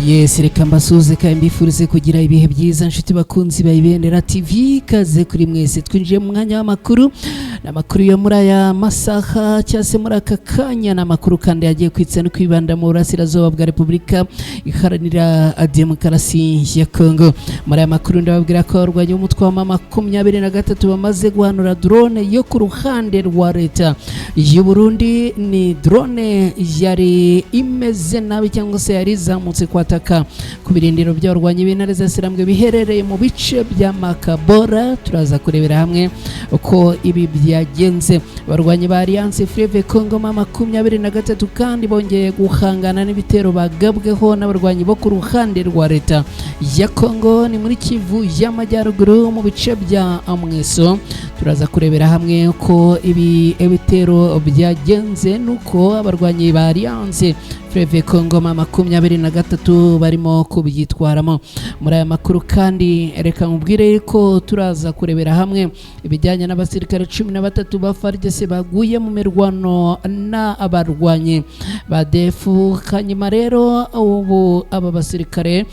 Yes, reka mbasuze kandi mbifurize kugira ibihe byiza nshuti bakunzi bayibendera TV, kaze kuri mwese twinjiye mu mwanya w'amakuru n'amakuru yo muri aya masaha cyase muri aka kanya n'amakuru kandi yagiye kwitsa no kwibanda mu burasirazuba bwa Repubulika Iharanira Demokarasi ya Kongo. Muri aya makuru ndababwira ko abarwanya umutwe wa M23 bamaze guhanura drone yo ku ruhande rwa leta y'u Burundi. Ni drone yari imeze nabi cyangwa se yari zamutse kwataka ku birindiro by'abarwanyi b'intare za Sirambwe biherereye mu bice bya Makabora. Turaza kurebera hamwe uko ibi byagenze. Abarwanyi ba Alliance Fleuve Congo M23 kandi bongeye guhangana n'ibitero bagabweho n'abarwanyi bo ku ruhande rwa leta ya Kongo ni muri Kivu y'Amajyaruguru mu bice bya Amweso. Turaza kurebera hamwe uko ibi bitero byagenze nuko abarwanyi ba Alliance Fleuve Congo M23 barimo kubyitwaramo. Muri aya makuru kandi reka mubwire ko turaza kurebera hamwe ibijyanye n'abasirikare 13 ba FARDC baguye mu mirwano na abarwanyi ba DEFU. Hanyuma rero ubu aba basirikare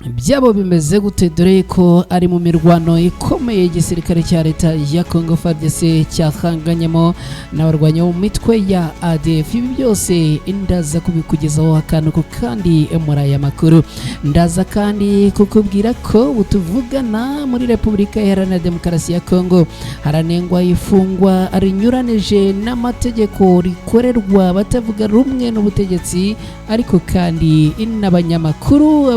byabo bimeze gute, dore ko ari mu mirwano ikomeye igisirikare cya leta ya Congo FARDC cyahanganyemo n'abarwanyi mu mitwe ya ADF. Ibi byose ndaza kubikugezaho akantu kandi muri aya makuru. Ndaza kandi kukubwira ko utuvugana muri Repubulika Iharanira Demokarasi ya Congo haranengwa ifungwa rinyuranije n'amategeko rikorerwa batavuga rumwe n'ubutegetsi, ariko kandi abanyamakuru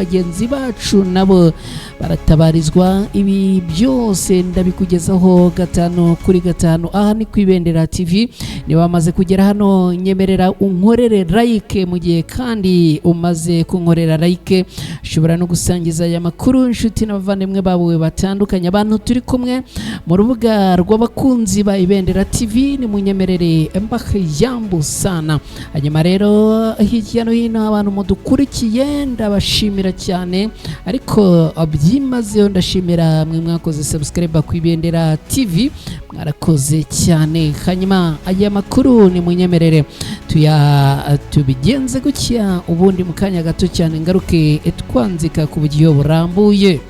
bagenzi bacu nabo baratabarizwa. Ibi byose ndabikugezaho 5 kuri 5 aha ni kwibendera TV. Ni bamaze kugera hano, nyemerera unkorere like mu gihe kandi umaze kunkorera like ushobora no gusangiza aya makuru inshuti n'abavandimwe bawe batandukanye. Abantu turi kumwe mu rubuga rw'abakunzi ba Ibendera TV ni munyemerere mbakhyambu sana. Hanyuma rero hirya no hino abantu mudukurikiye ndabashimira cyane, ariko byimazeyo ndashimira mwe mwakoze subscribe ku Ibendera TV, mwarakoze cyane. Hanyuma aya makuru ni munyemerere tubigenze gutya, ubundi mu kanya gato cyane ngaruke twanzika ku buryo burambuye.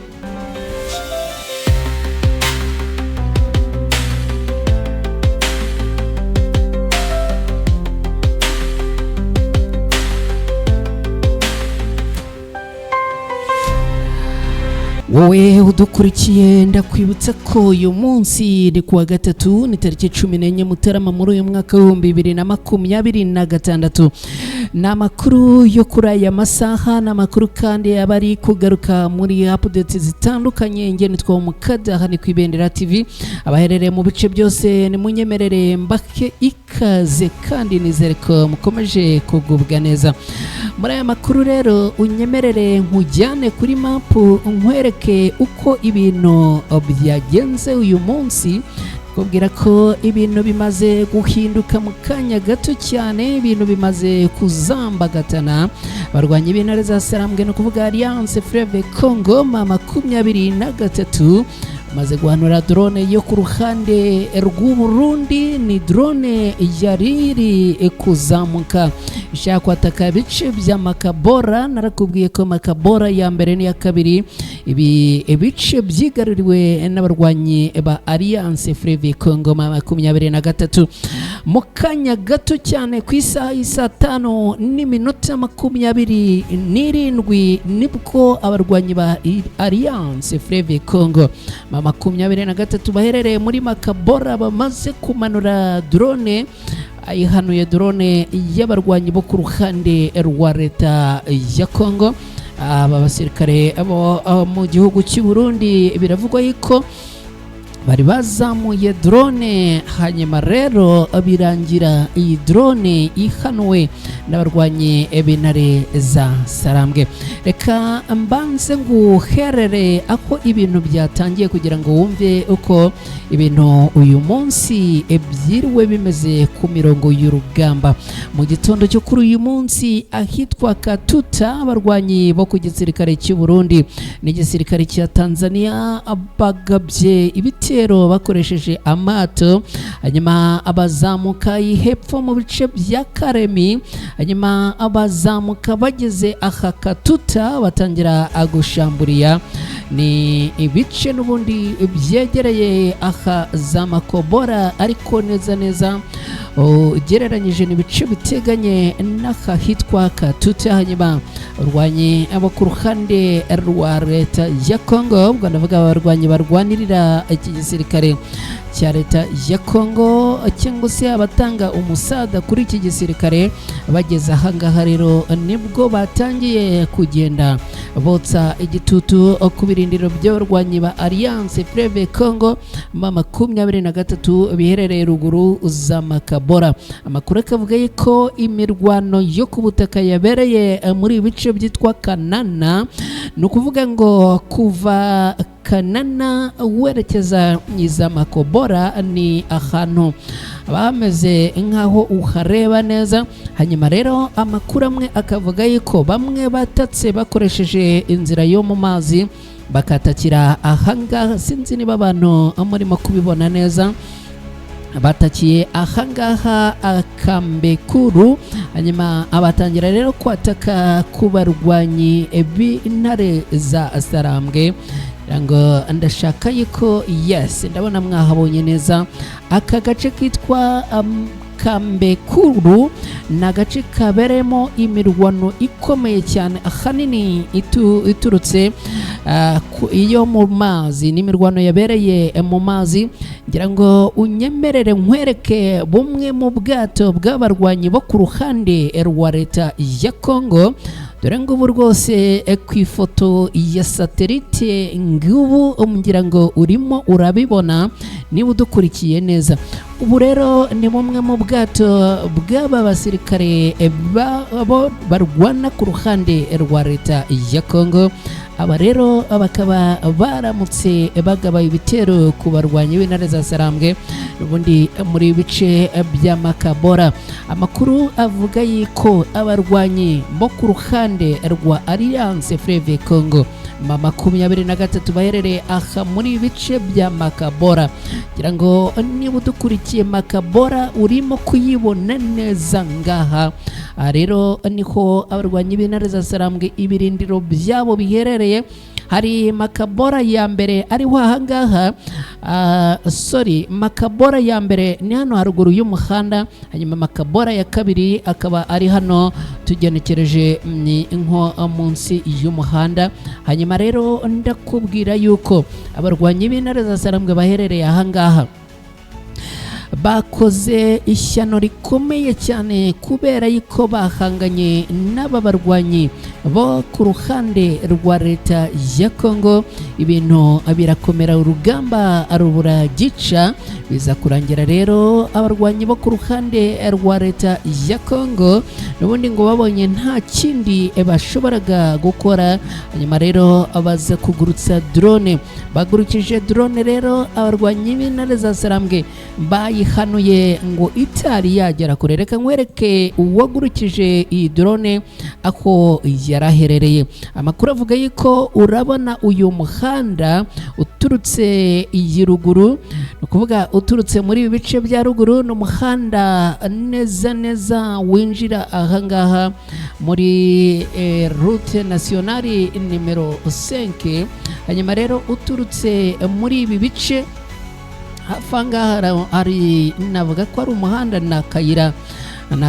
Wowe udukurikiye ndakwibutsa ko uyu munsi ni kuwa gatatu, ni tariki 14 Mutarama muri uyu mwaka wa 2026. N'amakuru yo kuri aya masaha n'amakuru kandi abari kugaruka muri updates zitandukanye. Nge nitwa Mukada hani ku Ibendera TV, abaherereye mu bice byose ni munyemerere mbake ikaze kandi nizere ko mukomeje kugubwa neza. Muri aya makuru rero unyemerere nkujyane kuri map nkwereke uko ibintu byagenze uyu munsi. Kubwira ko ibintu bimaze guhinduka mu kanya gato cyane, ibintu bimaze kuzambagatana. Barwanyi b'intare za Sirambwe no kuvuga Alliance Fleuve Congo M23 maze guhanura drone yo ku ruhande rw'u Burundi. Ni drone yariri kuzamuka ishaka kwataka bice bya Makabora. Narakubwiye ko Makabora ya mbere ni ya kabiri ibi bice byigaruriwe n'abarwanyi ba Alliance Fleuve Congo M23. Mu kanya gato cyane ku isaha y'isa 5:27 nibwo abarwanyi ba Alliance Fleuve Congo M23 baherereye muri Makabora bamaze kumanura drone. Ayihanuye drone y'abarwanyi bo ku ruhande rwa leta ya Congo. Aba basirikare mu gihugu cy'u Burundi biravugwa yuko bari bazamuye drone, hanyuma rero birangira iyi drone ihanuwe n'abarwanyi b'intare za Sirambwe. Reka mbanze nguherere ako ibintu byatangiye kugira ngo wumve uko ibintu uyu munsi byiriwe bimeze ku mirongo y'urugamba. Mu gitondo cyo kuri uyu munsi ahitwa Katuta, abarwanyi bo ku gisirikare cy'u Burundi n'igisirikare cya Tanzania bagabye ibiti ibitero bakoresheje amato, hanyuma abazamuka hepfo mu bice bya Karemi, hanyuma abazamuka bageze aha Katuta batangira gushamburiya. Ni ibice n'ubundi byegereye aha za Makobora, ariko neza ugereranyije n'ibice biteganye n'aha hitwa Katuta. Hanyuma urwanye abo ku ruhande rwa leta ya Kongo, ubwo ndavuga abarwanyi barwanirira iki gisirikare cya leta ya Kongo cyangwa se abatanga umusada kuri iki gisirikare, bageze ahangaha rero nibwo batangiye kugenda botsa igitutu ku birindiro by'abarwanyi ba Alliance Fleuve Congo 23 biherereye ruguru za Makabora. Amakuru akavuga ko imirwano yo ku butaka yabereye muri ibice byitwa Kanana, ni ukuvuga ngo kuva Kanana werekeza iza Makobora ni ahantu bameze nkaho uhareba neza. Hanyuma rero amakuru amwe akavuga yuko bamwe batatse bakoresheje inzira yo mu mazi bakatakira ahangaha, sinzi niba abantu murimo kubibona neza, batakiye ahangaha Akambekuru. Hanyuma abatangira rero kwataka ku barwanyi b'intare za Sarambwe. Ngo ndashaka yuko yes ndabona mwahabonye neza aka gace kitwa Kambekuru, na gace kaberemo imirwano ikomeye cyane ahanini iturutse iyo mu mazi, n'imirwano yabereye mu mazi. Ngira ngo unyemerere nkwereke bumwe mu bwato bw'abarwanyi bo ku ruhande rwa leta ya Kongo. Dore ngubu rwose ku ifoto ya satelite ngubu ngira ngo urimo urabibona niba udukurikiye neza. Ubu rero ni bumwe mu bwato bw'aba basirikare barwana ku ruhande rwa leta ya Kongo. Aba rero bakaba baramutse bagaba ibitero ku barwanyi b'intare za Sarambwe ubundi muri bice bya Makabora. Amakuru avuga yuko abarwanyi bo ku ruhande rwa Alliance Fleuve Congo 23 baherereye aha muri bice bya Makabora. Ngira ngo niba udukurikiye Makabora urimo kuyibona neza ngaha. Rero niho abarwanyi b'intare za Sarambwe ibirindiro byabo biherereye. Hari Makabora ya mbere ariho ahangaha, Makabora ya mbere ni hano haruguru y'umuhanda, hanyuma Makabora ya kabiri akaba ari hano tugenekereje nko munsi y'umuhanda. Hanyuma rero ndakubwira yuko abarwanyi b'intare za Sarambwe baherereye ahangaha bakoze ishyano rikomeye cyane kubera yuko bahanganye n'aba barwanyi bo ku ruhande rwa leta ya Kongo. Ibintu birakomera, urugamba rubura gica, biza kurangira rero abarwanyi bo ku ruhande rwa leta ya Kongo n'ubundi ngo babonye nta kindi bashoboraga gukora. Hanyuma rero baza kugurutsa drone, bagurukije drone rero abarwanyi b'intare za Sarambwe bayihanuye ngo itari yagera kure. Reka nkwereke uwagurukije iyi drone aho yaraherereye. Amakuru avuga yuko urabona uyu muhanda uturutse iyi ruguru, ukuvuga uturutse muri ibi bice bya ruguru, n'umuhanda neza winjira ahangaha muri route nationale nimero 5. Hanyuma rero uturutse muri ibi bice hafangaha hari navuga ko ari umuhanda na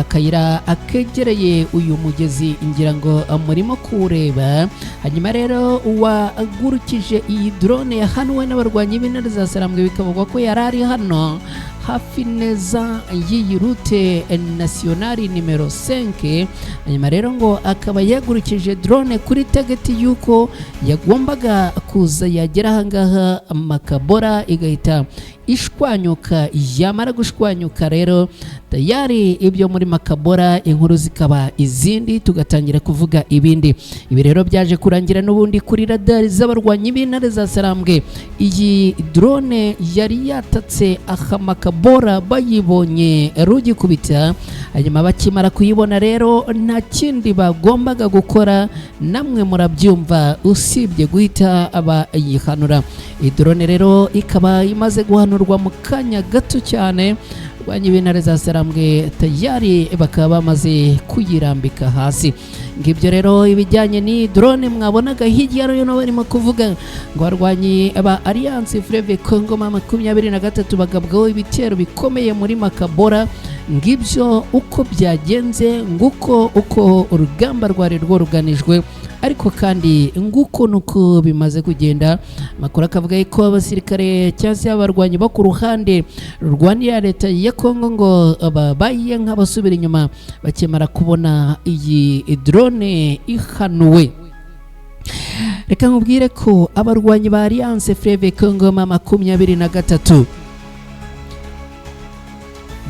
kayira akegereye uyu mugezi, ngira ngo murimo kureba. Hanyuma rero wagurukije iyi drone yahanuwe n'abarwanyi b'intare za Sarambwe, bikavugwa ko yarari hano hafi neza y'iyi route nationale nimero 5. Hanyuma rero ngo akaba yagurukije drone kuri target yuko yagombaga kuza yagera ahangaha Makabora igahita ishwanyuka. Yamara gushwanyuka rero tayari ibyo muri Makabora inkuru zikaba izindi tugatangira kuvuga ibindi. Ibi rero byaje kurangira n'ubundi kuri radari z'abarwanyi b'intare za Sarambwe. Iyi drone yari yatatse aha Makabora bayibonye rugikubita, hanyuma bakimara kuyibona rero nta kindi bagombaga gukora, namwe murabyumva, usibye guhita abayihanura. Iyi drone rero ikaba imaze guhanurwa mu kanya gato cyane, abarwanyi b'intare za Sarambwe tayari bakaba bamaze kuyirambika hasi. Ngibyo rero ibijyanye ni drone mwabonaga hirya no barimo kuvuga ngo abarwanyi aba Alliance Fleuve Congo 23 bagabwaho ibitero bikomeye muri Makabora. Ngibyo uko byagenze, nguko uko urugamba rwari rworuganijwe, ariko kandi nguko nuko bimaze kugenda. Makuru akavuga ko abasirikare cyangwa abarwanyi bo ku ruhande rurwanira leta ya Kongo ngo babaye nk'abasubira inyuma bakemara kubona iyi drone ihanuwe. Reka nkubwire ko abarwanyi ba Alliance Fleuve Congo 23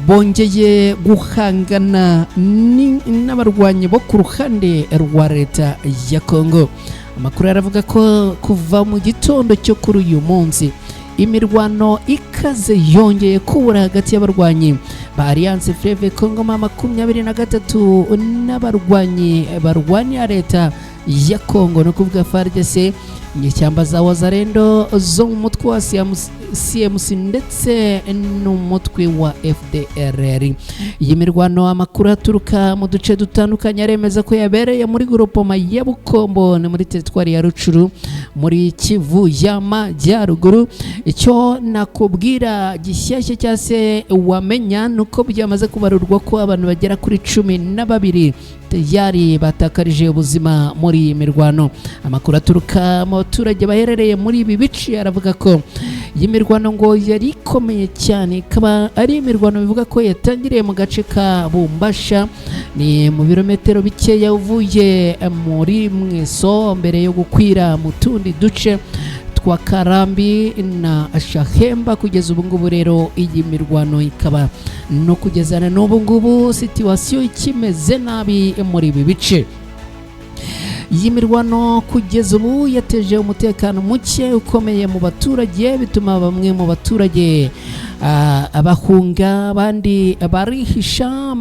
bongeye guhangana n'abarwanyi bo ku ruhande rwa leta ya Kongo. Amakuru aravuga ko kuva mu gitondo cyo kuri uyu munsi imirwano ikaze yongeye kubura hagati y'abarwanyi ba Alliance Fleuve Congo 23 n'abarwanyi barwanira leta ya Kongo, no kuvuga FARDC, inyeshyamba za Wazalendo zo mu mutwe wa CMC ndetse n'umutwe wa FDLR. Iyi mirwano amakuru aturuka mu duce dutandukanye aremeza ko yabereye muri groupement ya Bukombo ni muri teritwari ya Rucuru muri Kivu y'Amajyaruguru. Icyo nakubwira gishyashya cyase wamenya nuko byamaze kubarurwa ko abantu bagera kuri 12 yari batakarije ubuzima muri iyi mirwano. Amakuru aturuka mu baturage baherereye muri ibi bice aravuga ko iyi mirwano ngo yari ikomeye cyane, ikaba ari imirwano bivuga ko yatangiriye mu gace ka Bumbasha, ni mu birometero bikeya uvuye muri Mweso mbere yo gukwira mu tundi duce twa Karambi na Shahemba. Kugeza ubu ngubu rero iyi mirwano ikaba no kugezana n'ubu ngubu situation ikimeze nabi muri ibi bice. Iyi mirwano kugeza ubu yateje umutekano muke ukomeye mu baturage, bituma bamwe mu baturage abahunga, abandi barihisha.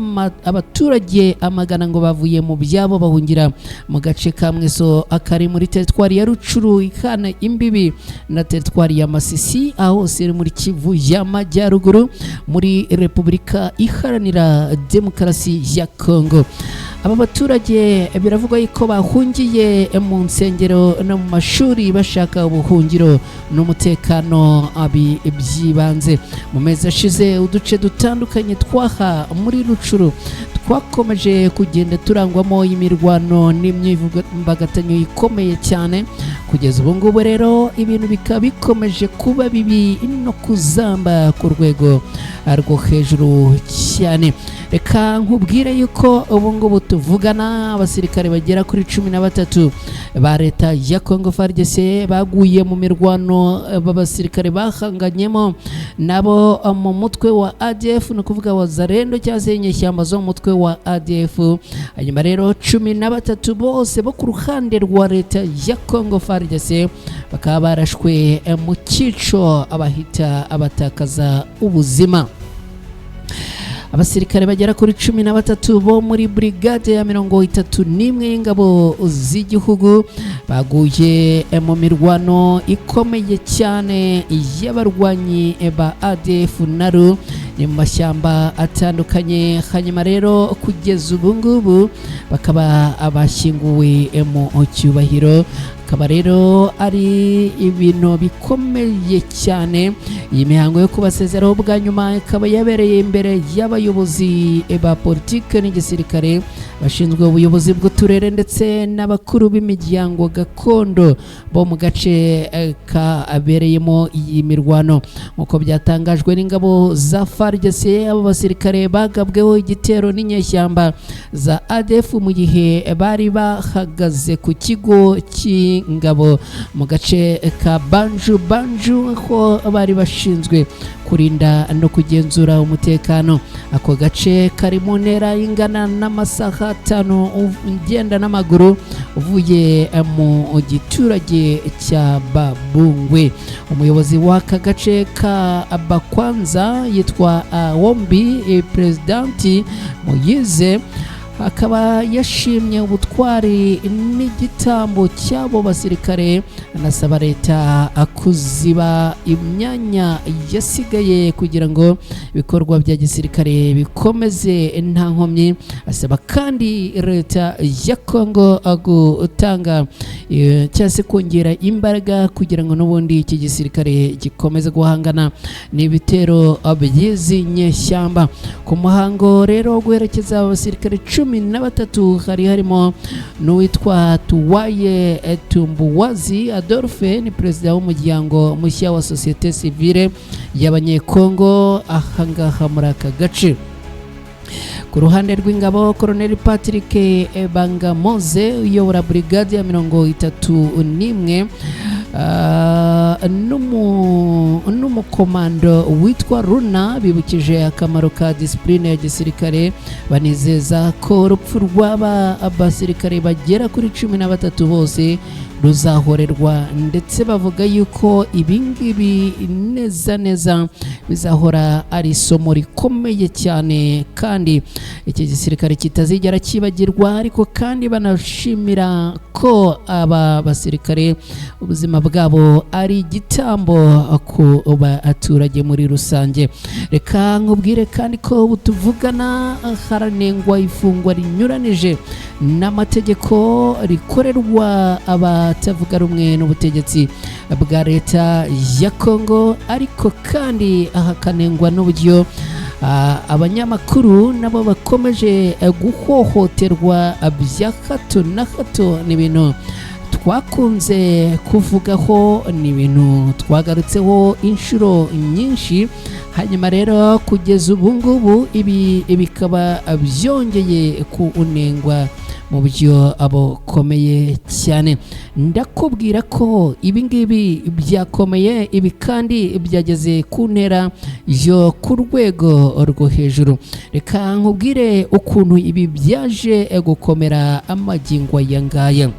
Abaturage amagana ngo bavuye mu byabo bahungira mu gace ka Mweso akari muri teritwari ya Rucuru ikana imbibi na teritwari ya Masisi, aho seri muri Kivu y'Amajyaruguru muri Repubulika Iharanira Demokarasi ya Kongo. Aba baturage biravuga ko bahungiye mu nsengero no mu mashuri bashaka ubuhungiro n'umutekano by'ibanze. Mu mezi ashize uduce dutandukanye twaha muri Rucuru twakomeje kugenda turangwamo imirwano n'imyivumbagatanyo ikomeye cyane. Kugeza ubu ngubu rero ibintu bikaba bikomeje kuba bibi no kuzamba ku rwego rwo hejuru cyane. Reka nkubwire yuko ubu ngubu tuvugana abasirikare bagera kuri 13 ba leta ya Kongo FARDC baguye mu mirwano babasirikare bahanganyemo nabo mu mutwe wa ADF, no kuvuga Wazalendo cyangwa inyeshyamba zo mu mutwe wa ADF. Hanyuma rero 13 bose bo ku ruhande rwa leta ya Kongo FARDC bakaba barashwe mu cyico abahita abatakaza ubuzima. Abasirikare bagera kuri 13 bo muri brigade ya 31 y'ingabo z'igihugu baguye mu mirwano ikomeye cyane y'abarwanyi ba ADF naru ni mu mashyamba atandukanye. Hanyuma rero kugeza ubu ngubu bakaba abashyinguwe mu cyubahiro. Akaba rero ari ibintu bikomeye cyane. Iyi mihango yo kubasezeraho bwa nyuma ikaba yabereye imbere y'abayobozi ba politike n'igisirikare bashinzwe ubuyobozi bw'uturere ndetse n'abakuru b'imiryango gakondo bo mu gace kabereyemo iyi mirwano. Nk'uko byatangajwe n'ingabo za FARDC, abo basirikare bagabweho igitero n'inyeshyamba za ADF mu gihe bari bahagaze ku kigo cy'ingabo mu gace ka Banju aho bari bashinzwe kurinda no kugenzura umutekano. Ako gace kari mu ntera ingana n'amasaha 5 ugenda n'amaguru uvuye mu giturage cya Babungwe. Umuyobozi w'aka gace ka Bakwanza yitwa Wombi Presidenti Moyize akaba yashimye ubutwari n'igitambo cy'abo basirikare, anasaba leta kuziba imyanya yasigaye kugira ngo ibikorwa bya gisirikare bikomeze nta nkomyi. Asaba kandi leta ya Kongo gutanga cyangwa se kongera imbaraga kugira ngo n'ubundi iki gisirikare gikomeze guhangana n'ibitero by'izi nyeshyamba. Ku muhango rero guherekeza abasirikare 13 hari harimo n'uwitwa Tuwaye Tumbuwazi Adolphe, ni perezida w'umuryango mushya wa societe civile y'abanyekongo ahangaha muri aka gace. Ku ruhande rw'ingabo, Colonel Patrick Bangamoze uyobora brigade ya 31 n'umukomando witwa Runa bibukije akamaro ka discipline ya gisirikare, banizeza ko urupfu rw'aba abasirikare bagera kuri 13 bose ruzahorerwa, ndetse bavuga yuko ibingibi neza bizahora ari isomo rikomeye cyane kandi iki gisirikare kitazigera kibagirwa. Ariko kandi banashimira ko aba basirikare ubuzima bwabo ari igitambo ku baturage muri rusange. Reka nkubwire kandi ko butuvugana haranengwa ifungwa rinyuranije n'amategeko rikorerwa abatavuga rumwe n'ubutegetsi bwa leta ya Kongo, ariko kandi hakanengwa n'uburyo abanyamakuru nabo bakomeje guhohoterwa bya hato na hato. n'ibintu twakunze kuvugaho, n'ibintu twagarutseho inshuro nyinshi. Hanyuma rero kugeza ubu ngubu ibi bikaba byongeye kunengwa mu buryo abukomeye cyane. Ndakubwira ko ibi ngibi byakomeye, ibi kandi byageze ku ntera yo ku rwego rwo hejuru. Reka nkubwire ukuntu ibi byaje gukomera amagingo aya ngaya.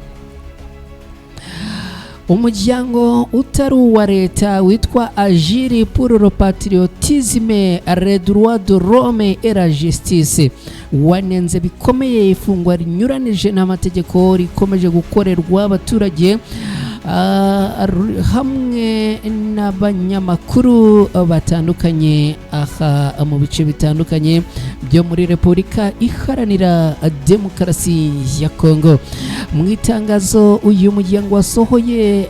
Umuryango utari uwa leta witwa Agir pour le patriotisme, les droits de l'homme et la justice wanenze bikomeye ifungwa rinyuranije n'amategeko rikomeje gukorerwa abaturage hamwe n'abanyamakuru batandukanye aha mu bice bitandukanye byo muri Repubulika Iharanira Demokarasi ya Kongo. Mu itangazo uyu muryango wasohoye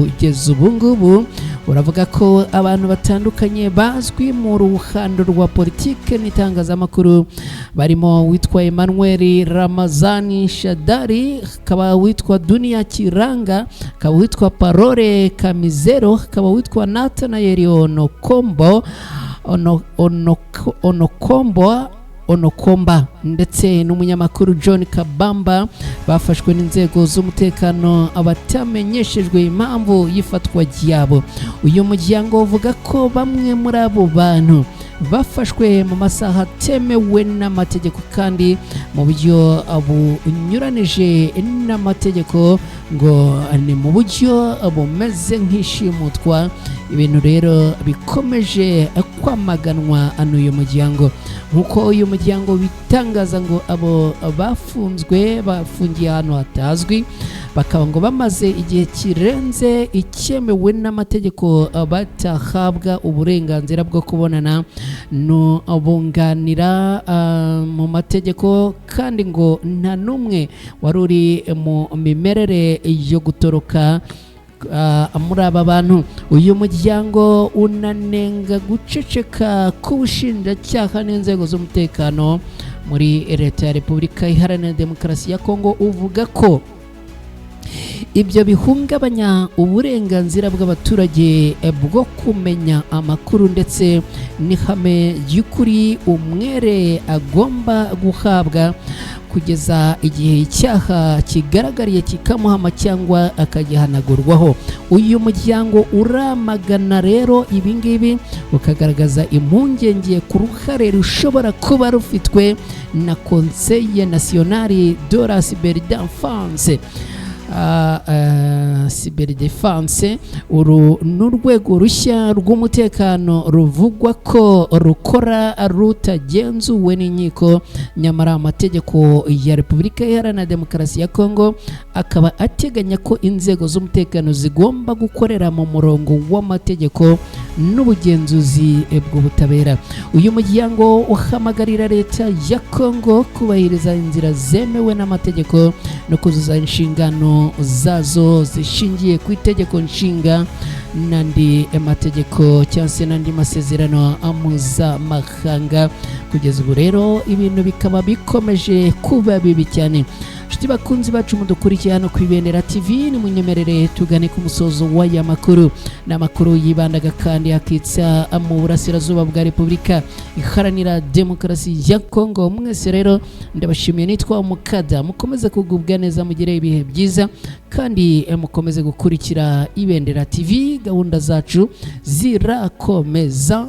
kugeza ubu ngubu uravuga ko abantu batandukanye bazwi mu ruhando rwa politike n'itangazamakuru barimo witwa Emmanuel Ramazani Shadari, akaba witwa Dunia Kiranga, akaba witwa Parole Kamizero, akaba witwa Nathanael Onokomba ndetse n'umunyamakuru John Kabamba bafashwe n'inzego z'umutekano abatamenyeshejwe impamvu yifatwa ryabo. Uyu muryango uvuga ko bamwe muri abo bantu bafashwe mu masaha atemewe n'amategeko kandi mu buryo bunyuranije n'amategeko, ngo ni mu buryo bumeze nk'ishimutwa. Ibintu rero bikomeje kwamaganwa n'uyu muryango, nk'uko uyu muryango bitangaza ngo abo bafungiye ahantu hatazwi, bakaba ngo bamaze igihe kirenze icyemewe n'amategeko batahabwa uburenganzira bwo kubonana n'ubunganira mu mategeko, kandi ngo nta n'umwe wari uri mu mimerere yo gutoroka muri aba bantu. Uyu muryango unanenga guceceka k'ubushinjacyaha n'inzego z'umutekano muri leta ya Repubulika Iharanira Demokarasi ya Kongo, uvuga ko ibyo bihungabanya uburenganzira bw'abaturage bwo kumenya amakuru ndetse n'ihame ry'ukuri umwere agomba guhabwa kugeza igihe icyaha kigaragariye kikamuhama cyangwa akagihanagurwaho. Uyu muryango uramagana rero ibingibi ukagaragaza impungenge ku ruhare rushobora kuba rufitwe na Conseil National de la Cyberdéfense. Cyberdéfense uru n'urwego rushya rw'umutekano ruvugwa ko rukora rutagenzuwe n'inkiko, nyamara amategeko ya Repubulika Iharanira Demokarasi ya Kongo akaba ateganya ko inzego z'umutekano zigomba gukorera mu murongo w'amategeko n'ubugenzuzi bw'ubutabera. Uyu muryango uhamagarira leta ya Kongo kubahiriza inzira zemewe n'amategeko no kuzuza inshingano zazo zishingiye ku itegeko nshinga n'andi mategeko cyangwa se n'andi masezerano mpuzamahanga. Kugeza ubu rero ibintu bikaba bikomeje kuba bibi cyane. Nshuti bakunzi bacu mudukurikiye hano ku Ibendera TV, ni munyemerere tugane ku musozo w'aya makuru. N'amakuru yibandaga kandi akitsa mu burasirazuba bwa Repubulika Iharanira Demokarasi ya Kongo. Mwese rero ndabashimiye, nitwa Umukada, mukomeze kugubwa neza, mugire ibihe byiza kandi mukomeze gukurikira Ibendera TV, gahunda zacu zirakomeza.